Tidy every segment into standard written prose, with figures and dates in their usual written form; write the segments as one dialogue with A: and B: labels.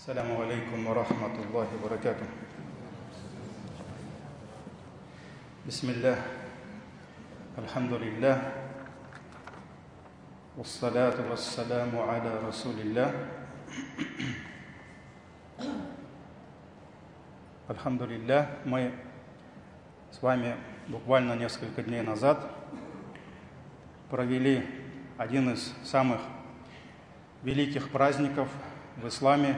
A: Ассаляму алейкум ва рахматуллахи ва баракатух. Бисмиллах, альхамдулиллах, вассалату вассаляму аля расулиллах. Альхамдулиллах, мы с вами буквально несколько дней назад провели один из самых великих праздников в исламе,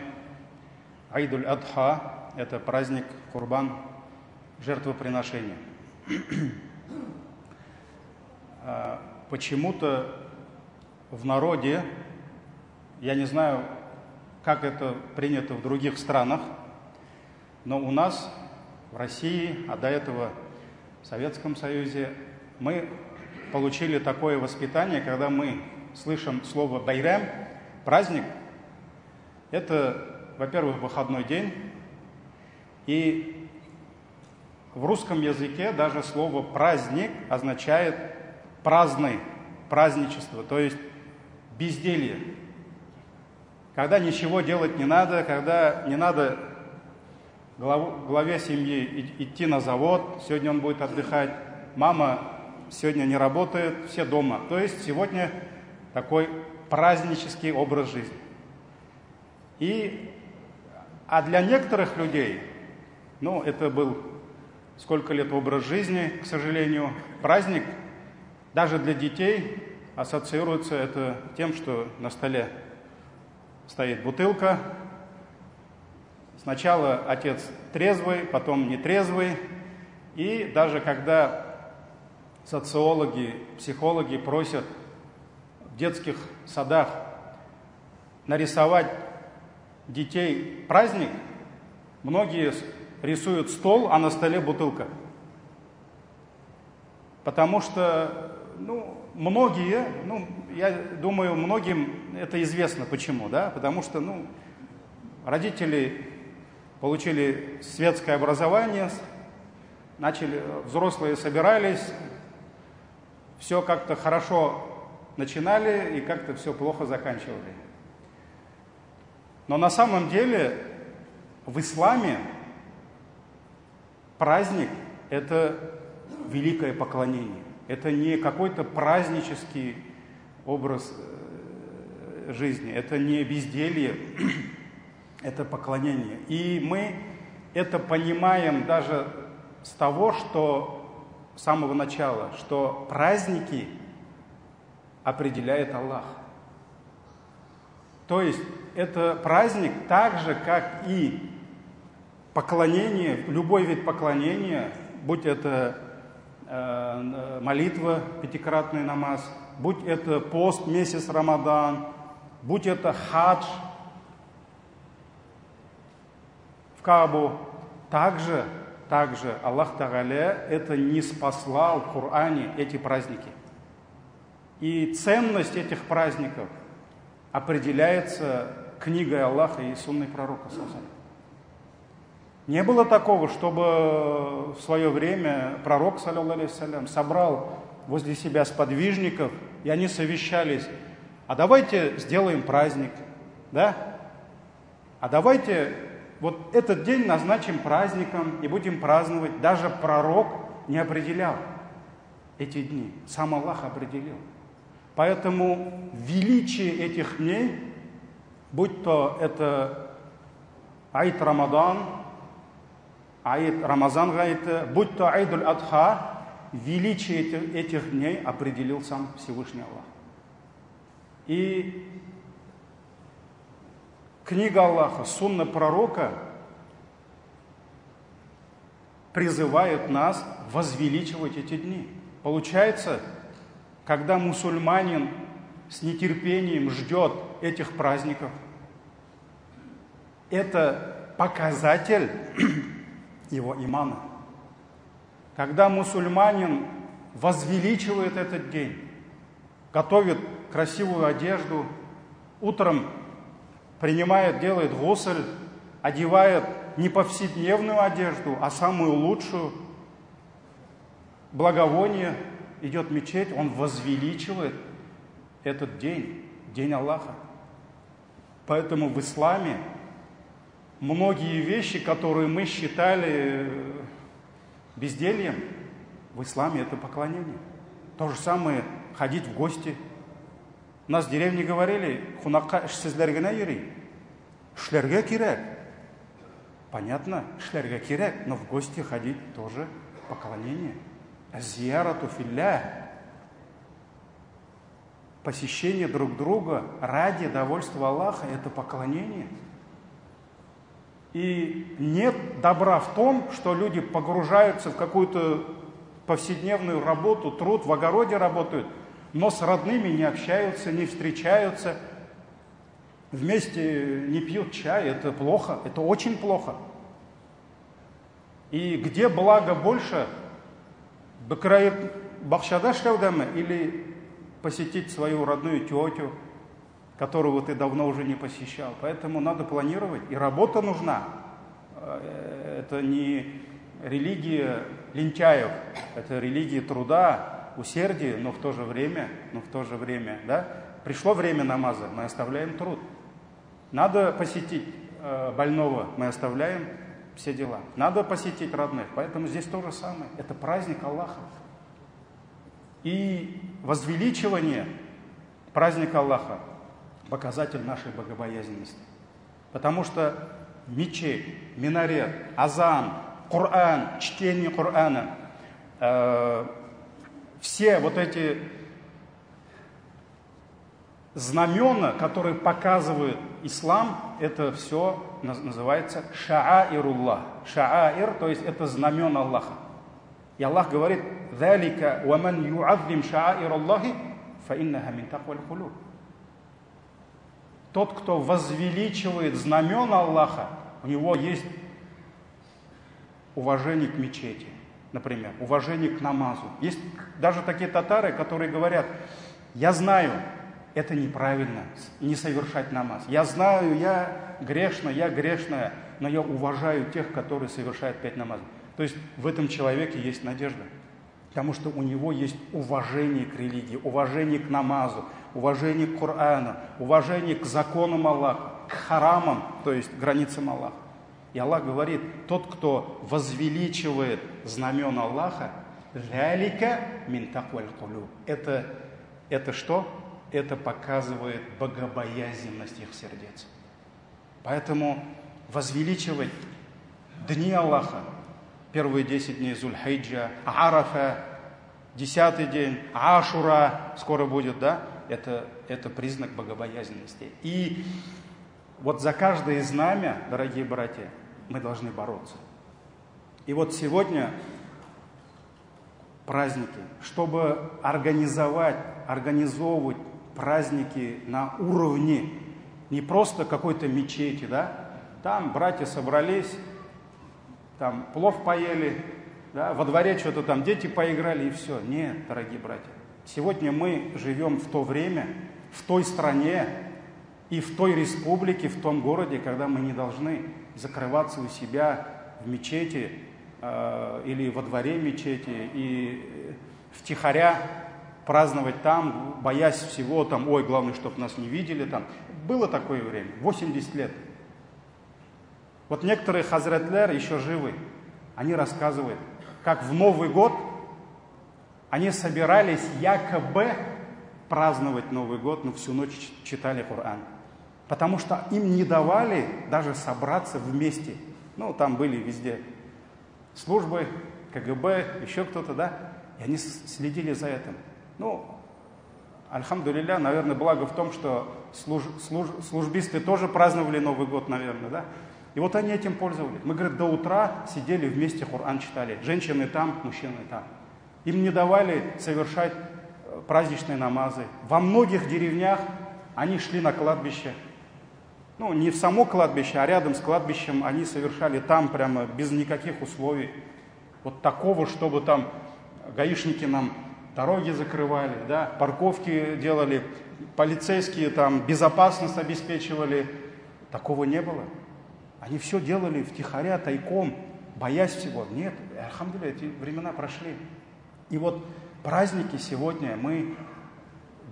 A: Айд-уль-Адха, это праздник Курбан, жертвоприношения. Почему-то в народе, я не знаю, как это принято в других странах, но у нас в России, а до этого в Советском Союзе, мы получили такое воспитание, когда мы слышим слово «байрам», праздник, это, во-первых, выходной день, и в русском языке даже слово «праздник» означает праздный, праздничество, то есть безделье. Когда ничего делать не надо, когда не надо главе семьи идти на завод, сегодня он будет отдыхать, мама сегодня не работает, все дома. То есть сегодня такой празднический образ жизни. А для некоторых людей, это был сколько лет образ жизни, к сожалению, праздник даже для детей ассоциируется это тем, что на столе стоит бутылка. Сначала отец трезвый, потом нетрезвый. И даже когда социологи, психологи просят в детских садах нарисовать детей праздник, многие рисуют стол, а на столе бутылка. Потому что, многие, я думаю, многим это известно почему, да? Потому что, родители получили светское образование, взрослые собирались, все как-то хорошо начинали и как-то все плохо заканчивали. Но на самом деле в исламе праздник – это великое поклонение. Это не какой-то празднический образ жизни, это не безделье, это поклонение. И мы это понимаем даже с того, что с самого начала, что праздники определяет Аллах. То есть это праздник так же, как и поклонение, любой вид поклонения, будь это молитва, пятикратный намаз, будь это пост, месяц Рамадан, будь это хадж в Каабу, также Аллах Тааля это не спаслал в Коране эти праздники. И ценность этих праздников определяется книгой Аллаха и сунной пророка. Не было такого, чтобы в свое время пророк, саллаллаху собрал возле себя сподвижников, и они совещались: а давайте сделаем праздник, да? А давайте вот этот день назначим праздником и будем праздновать. Даже пророк не определял эти дни, сам Аллах определил. Поэтому величие этих дней, будь то это Айд Рамадан, Айд Рамазан Гайта, будь то Айд-уль-Адха, величие этих дней определил сам Всевышний Аллах. И книга Аллаха, сунна пророка призывает нас возвеличивать эти дни. Получается, когда мусульманин с нетерпением ждет этих праздников, это показатель его имана. Когда мусульманин возвеличивает этот день, готовит красивую одежду, утром делает гусль, одевает не повседневную одежду, а самую лучшую, благовоние, идет в мечеть, он возвеличивает этот день, день Аллаха. Поэтому в исламе многие вещи, которые мы считали бездельем, в исламе это поклонение. То же самое ходить в гости. У нас в деревне говорили: «Хунакка эшсезлер генә йөри». Эшләргә кирәк. Понятно, эшләргә кирәк, но в гости ходить тоже поклонение. Зиярату филля. Посещение друг друга ради довольства Аллаха – это поклонение. И нет добра в том, что люди погружаются в какую-то повседневную работу, труд, в огороде работают, но с родными не общаются, не встречаются, вместе не пьют чай. Это плохо, это очень плохо. И где благо больше, бахшада шлявдамы или посетить свою родную тетю, которую ты давно уже не посещал. Поэтому надо планировать, и работа нужна. Это не религия лентяев, это религия труда, усердия, но в то же время, да, пришло время намаза, мы оставляем труд. Надо посетить больного, мы оставляем все дела. Надо посетить родных, поэтому здесь то же самое. Это праздник Аллаха. И возвеличивание праздника Аллаха – показатель нашей богобоязненности. Потому что мечеть, минарет, азан, Коран, чтение Корана, все вот эти знамена, которые показывают ислам, это все называется шааируллах. Шааир, то есть это знамена Аллаха. И Аллах говорит: «Залика ваман юаззим шааир Аллахи, фаиннаха мин такваль кулуб». Тот, кто возвеличивает знамена Аллаха, у него есть уважение к мечети, например, уважение к намазу. Есть даже такие татары, которые говорят: я знаю, это неправильно, не совершать намаз. Я знаю, я грешная, но я уважаю тех, которые совершают 5 намазов. То есть в этом человеке есть надежда, потому что у него есть уважение к религии, уважение к намазу, уважение к Корану, уважение к законам Аллаха, к харамам, то есть границам Аллаха. И Аллах говорит: тот, кто возвеличивает знамена Аллаха, «Залика мин такваль кулуб». Это что? Это показывает богобоязненность их сердец. Поэтому возвеличивать дни Аллаха, первые 10 дней Зуль-Хиджа, Арафа, 10-й день, Ашура, скоро будет, да? Это признак богобоязненности. И вот за каждое знамя, дорогие братья, мы должны бороться. И вот сегодня праздники, чтобы организовывать праздники на уровне не просто какой-то мечети, да? Там братья собрались, там плов поели, да? Во дворе что-то там дети поиграли и все. Нет, дорогие братья. Сегодня мы живем в то время, в той стране и в той республике, в том городе, когда мы не должны закрываться у себя в мечети или во дворе мечети и втихаря праздновать там, боясь всего, там, ой, главное, чтобы нас не видели. Там. Было такое время, 80 лет. Вот некоторые хазратлер еще живы, они рассказывают, как в Новый год они собирались якобы праздновать Новый год, но всю ночь читали Коран. Потому что им не давали даже собраться вместе. Ну, там были везде службы, КГБ, еще кто-то, да? И они следили за этим. Ну, альхамдулилля, наверное, благо в том, что службисты тоже праздновали Новый год, наверное, да? И вот они этим пользовались. Мы, говорит, до утра сидели вместе, Коран читали. Женщины там, мужчины там. Им не давали совершать праздничные намазы. Во многих деревнях они шли на кладбище. Ну, не в само кладбище, а рядом с кладбищем они совершали там прямо без никаких условий. Вот такого, чтобы там гаишники нам дороги закрывали, да, парковки делали, полицейские там безопасность обеспечивали. Такого не было. Они все делали втихаря, тайком, боясь всего. Нет, альхамдулилля, эти времена прошли. И вот праздники сегодня мы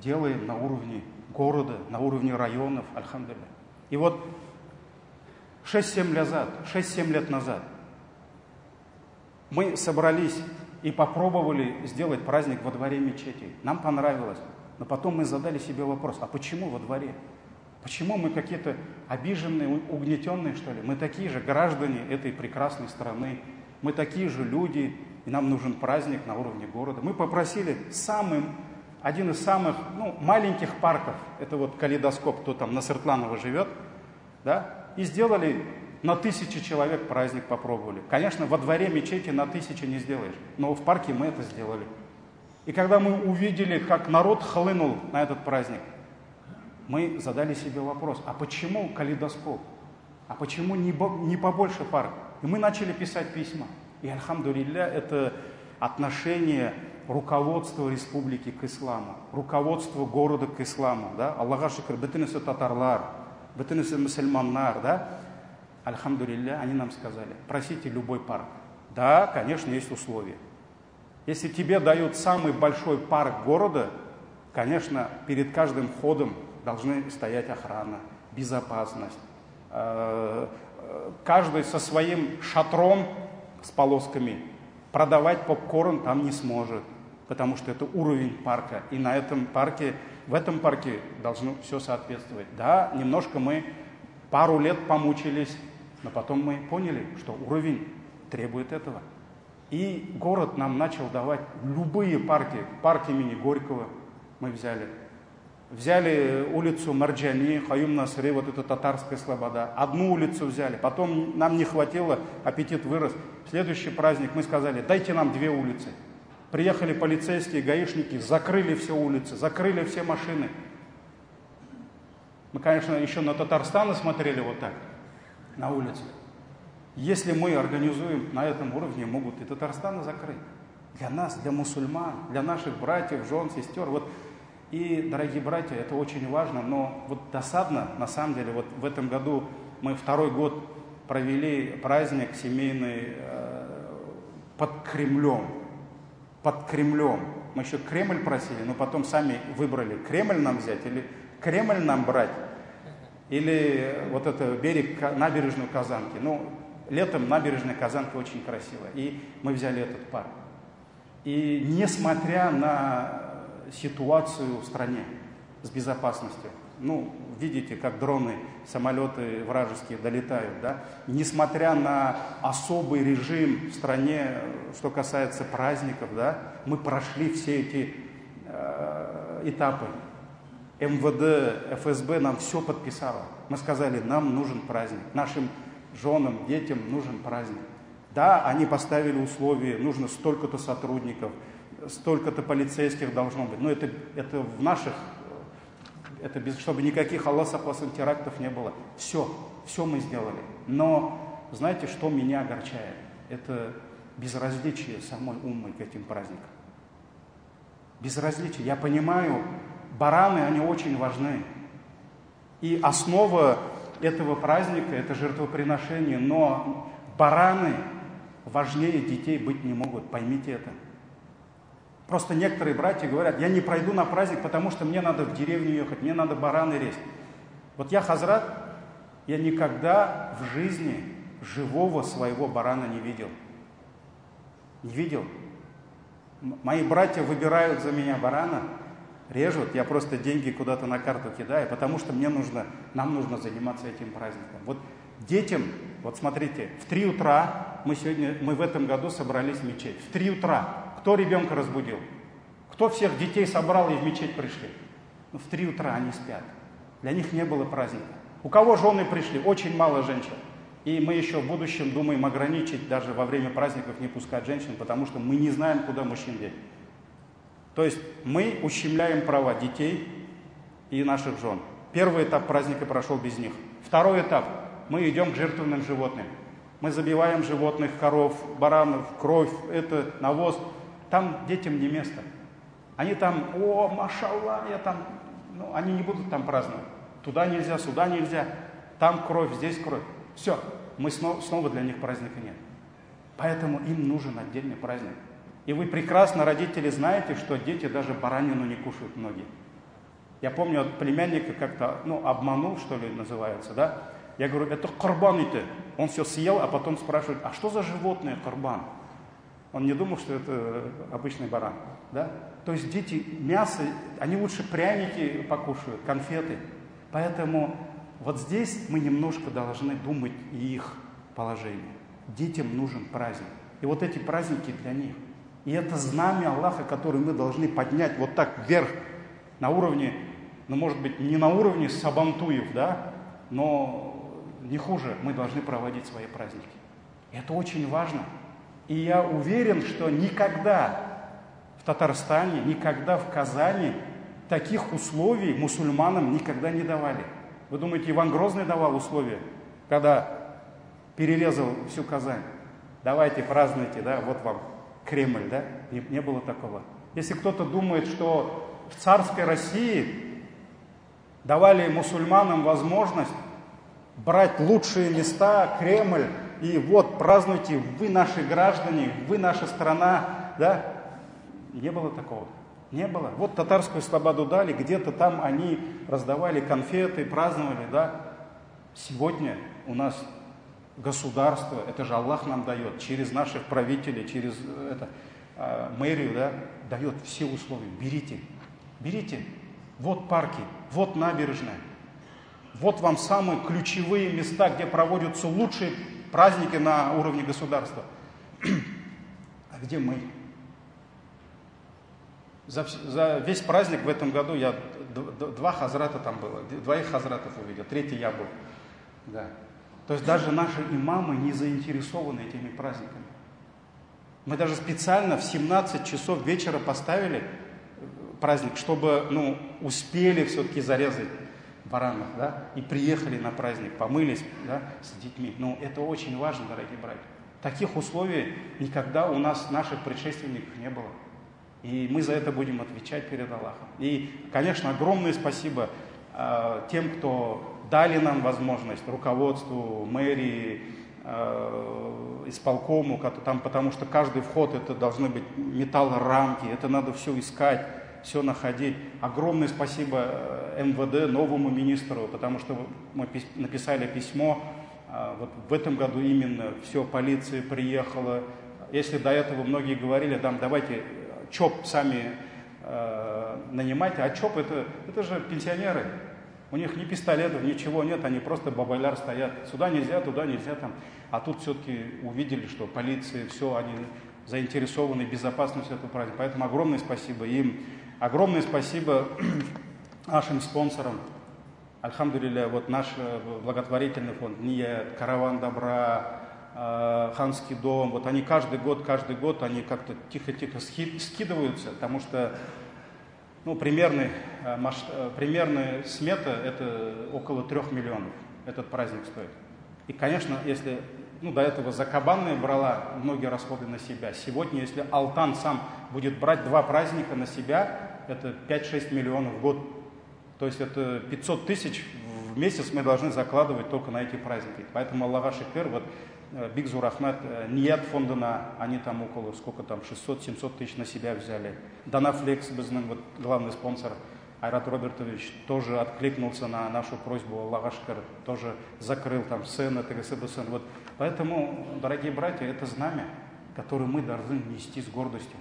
A: делаем на уровне города, на уровне районов, альхамдулилля. И вот 6-7 лет назад мы собрались и попробовали сделать праздник во дворе мечети. Нам понравилось. Но потом мы задали себе вопрос, а почему во дворе? Почему мы какие-то обиженные, угнетенные, что ли? Мы такие же граждане этой прекрасной страны. Мы такие же люди, и нам нужен праздник на уровне города. Мы попросили один из самых маленьких парков, это вот Калейдоскоп, кто там на Сыртланово живет, да, и сделали на 1000 человек праздник, попробовали. Конечно, во дворе мечети на 1000 не сделаешь, но в парке мы это сделали. И когда мы увидели, как народ хлынул на этот праздник, мы задали себе вопрос, а почему Калейдоскоп? А почему не побольше парк? И мы начали писать письма. И, альхамдулилля, это отношение руководства республики к исламу, руководство города к исламу. Да? Аллаха шукр, бітінісі татарлар, бітінісі мусульманнар, да? Альхамдулилля, они нам сказали, просите любой парк. Да, конечно, есть условия. Если тебе дают самый большой парк города, конечно, перед каждым входом должны стоять охрана, безопасность. Каждый со своим шатром с полосками продавать попкорн там не сможет, потому что это уровень парка. И в этом парке должно все соответствовать. Да, немножко мы пару лет помучились, но потом мы поняли, что уровень требует этого. И город нам начал давать любые парки. Парк имени Горького мы взяли. Взяли улицу Марджани, Хаюм Насры, вот это татарская слобода. Одну улицу взяли, потом нам не хватило, аппетит вырос. В следующий праздник мы сказали, дайте нам 2 улицы. Приехали полицейские, гаишники, закрыли все улицы, закрыли все машины. Мы, конечно, еще на Татарстан смотрели вот так, на улице. Если мы организуем на этом уровне, могут и Татарстан закрыть. Для нас, для мусульман, для наших братьев, жен, сестер. Вот. И, дорогие братья, это очень важно, но вот досадно, на самом деле, вот в этом году мы 2-й год провели праздник семейный под Кремлем. Под Кремлем. Мы еще Кремль просили, но потом сами выбрали, Кремль нам взять или Кремль нам брать, или вот это набережную Казанки. Летом набережная Казанки очень красивая, и мы взяли этот парк. И несмотря на ситуацию в стране с безопасностью, видите, как дроны, самолеты вражеские долетают, да? Несмотря на особый режим в стране, что касается праздников, да, мы прошли все эти этапы. МВД, ФСБ нам все подписало. Мы сказали, нам нужен праздник, нашим женам, детям нужен праздник. Да, они поставили условия, нужно столько-то сотрудников, столько-то полицейских должно быть. Но это в наших, чтобы никаких, Аллах сохласен, терактов не было. Все мы сделали. Но знаете, что меня огорчает? Это безразличие самой уммы к этим праздникам. Безразличие. Я понимаю, бараны, они очень важны. И основа этого праздника – это жертвоприношение. Но бараны важнее детей быть не могут. Поймите это. Просто некоторые братья говорят, я не пройду на праздник, потому что мне надо в деревню ехать, мне надо бараны резать. Вот я, хазрат, я никогда в жизни живого своего барана не видел. Не видел. Мои братья выбирают за меня барана, режут, я просто деньги куда-то на карту кидаю, потому что нам нужно заниматься этим праздником. Вот детям, вот смотрите, в 3 утра мы в этом году собрались в мечеть. В 3 утра. Кто ребенка разбудил? Кто всех детей собрал и в мечеть пришли? В 3 утра они спят. Для них не было праздника. У кого жены пришли? Очень мало женщин. И мы еще в будущем думаем ограничить, даже во время праздников не пускать женщин, потому что мы не знаем, куда мужчин деть. То есть мы ущемляем права детей и наших жен. Первый этап праздника прошел без них. Второй этап. Мы идем к жертвенным животным. Мы забиваем животных, коров, баранов, кровь, навоз. Там детям не место. Они там, машалла, они не будут там праздновать. Туда нельзя, сюда нельзя. Там кровь, здесь кровь. Все, снова для них праздника нет. Поэтому им нужен отдельный праздник. И вы прекрасно, родители, знаете, что дети даже баранину не кушают многие. Я помню, от племянника как-то, обманул, что ли, называется, да? Я говорю, это курбан это. Он все съел, а потом спрашивает, а что за животное курбан? Он не думал, что это обычный баран. Да? То есть дети мясо, они лучше пряники покушают, конфеты. Поэтому вот здесь мы немножко должны думать и их положение. Детям нужен праздник. И вот эти праздники для них. И это знамя Аллаха, которое мы должны поднять вот так вверх, на уровне, ну, может быть, не на уровне сабантуев, да, но не хуже мы должны проводить свои праздники. И это очень важно. И я уверен, что никогда в Татарстане, никогда в Казани таких условий мусульманам никогда не давали. Вы думаете, Иван Грозный давал условия, когда перерезал всю Казань? Давайте, празднуйте, да, вот вам Кремль, да? Не было такого. Если кто-то думает, что в царской России давали мусульманам возможность брать лучшие места, Кремль, и вот празднуйте, вы наши граждане, вы наша страна, да? Не было такого. Не было. Вот татарскую слободу дали, где-то там они раздавали конфеты, праздновали, да? Сегодня у нас государство, это же Аллах нам дает, через наших правителей, через мэрию, да, дает все условия. Берите, берите. Вот парки, вот набережная. Вот вам самые ключевые места, где проводятся лучшие праздники на уровне государства. А где мы? За весь праздник в этом году я два хазрата там было, двоих хазратов увидел, третий я был. Да. То есть даже наши имамы не заинтересованы этими праздниками. Мы даже специально в 17 часов вечера поставили праздник, чтобы успели все-таки зарезать баранов, да, и приехали на праздник, помылись, да, с детьми. Это очень важно, дорогие братья. Таких условий никогда у нас, наших предшественников, не было. И мы за это будем отвечать перед Аллахом. И, конечно, огромное спасибо тем, кто дали нам возможность, руководству, мэрии, исполкому, потому что каждый вход это должны быть металлорамки, это надо все искать, все находить. Огромное спасибо МВД, новому министру, потому что мы написали письмо, вот в этом году именно все, полиция приехала. Если до этого многие говорили, давайте ЧОП сами нанимайте, а ЧОП это же пенсионеры. У них ни пистолетов, ничего нет, они просто бабайляр стоят. Сюда нельзя, туда нельзя. Там. А тут все-таки увидели, что полиция, все, они заинтересованы в безопасности этого праздника. Поэтому огромное спасибо им. Огромное спасибо нашим спонсорам. Альхамдулилля, вот наш благотворительный фонд НИЯ, Караван добра, Ханский дом. Вот они каждый год, они как-то тихо-тихо скидываются, потому что примерная смета это около 3 миллионов этот праздник стоит. И, конечно, если до этого Закабанная брала многие расходы на себя, сегодня, если Алтан сам будет брать 2 праздника на себя, это 5-6 миллионов в год. То есть это 500 тысяч в месяц мы должны закладывать только на эти праздники. Поэтому Аллаха шикр, вот Бигзур Ахмад, Ният фондына, они там около, 600-700 тысяч на себя взяли. Данафлекс, вот, главный спонсор, Айрат Робертович, тоже откликнулся на нашу просьбу, Аллаха шикр, тоже закрыл там сцены, ТГСБ. Вот. Поэтому, дорогие братья, это знамя, которое мы должны нести с гордостью.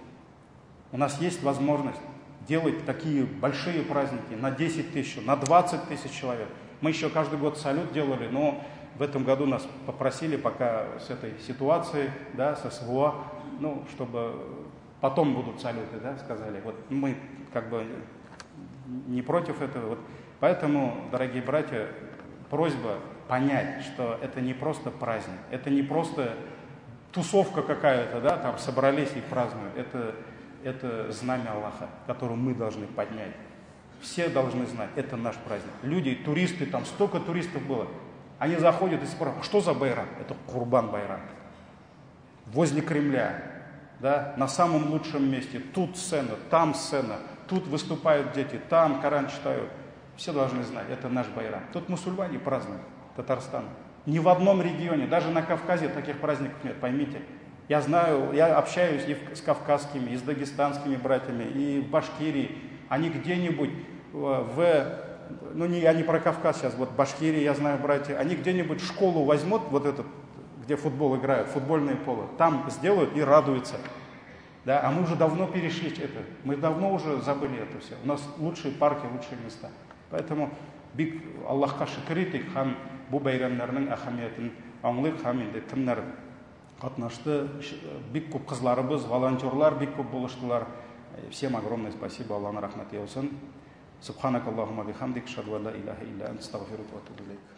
A: У нас есть возможность делать такие большие праздники на 10 тысяч, на 20 тысяч человек. Мы еще каждый год салют делали, но в этом году нас попросили пока с этой ситуацией, да, с СВО, чтобы потом будут салюты, да, сказали. Вот мы как бы не против этого. Вот. Поэтому, дорогие братья, просьба понять, что это не просто праздник, это не просто тусовка какая-то, да, там собрались и празднуют. Это знамя Аллаха, которое мы должны поднять. Все должны знать, это наш праздник. Люди, туристы, там столько туристов было. Они заходят и спрашивают, что за байрам? Это Курбан байрам. Возле Кремля, да, на самом лучшем месте. Тут сцена, там сцена, тут выступают дети, там Коран читают. Все должны знать, это наш байрам. Тут мусульмане празднуют, Татарстан. Ни в одном регионе, даже на Кавказе таких праздников нет, поймите. Я знаю, я общаюсь и с кавказскими, и с дагестанскими братьями, и в Башкирии. Они где-нибудь в ну я не про Кавказ сейчас, вот Башкирия, я знаю, братья, они где-нибудь школу возьмут, вот этот, где футбол играют, футбольные полы, там сделают и радуются. Да, а мы уже давно перешли это, мы давно уже забыли это все. У нас лучшие парки, лучшие места. Поэтому бик Аллахқа шүкір етейік, һәм бұл байрамларның әһәмиятен аңлайық, һәм енді кімдер катнашты, бик күп кызларыбыз, волонтерлар бик күп булыштылар. Всем огромное спасибо, Аллахның рахмәте яусын. Субханакаллахумма бихамдик, ашһаду ан ла илаха илля анта, астагфирука ва атубу илейк.